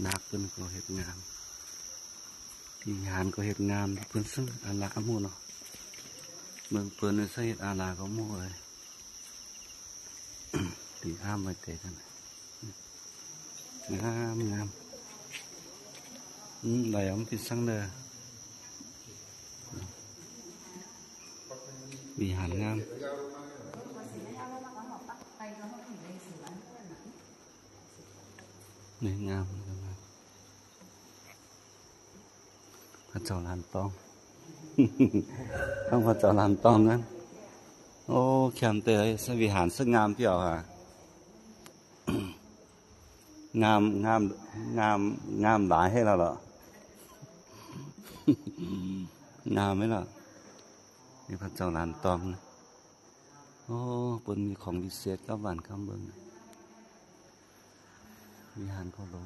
นักเป็นก็เห็ดงามที่หานก็เห็ดงามเพิ่นซึ่งอาลาหมู่เนาะเมืองเปิ้นในใส่เห็ดอาลาก็หมู่เลยตีอ้ามไปเตะกันงามงามไหลออกเป็นสังเดอวิหารงามนี่งามพระเจ้าลานตอง ต้องพระเจ้าลานตองนั้นโอ้แคมเตยสวิหารสงามเปี่ยวค่ะ งามงามงามงามหลายให้เราเหรอ งามไหมล่ะนี่พระเจ้าลานตองนะโอ้บนมีของวิเศษกับหวานคำเบิ้งวิหารเขาลง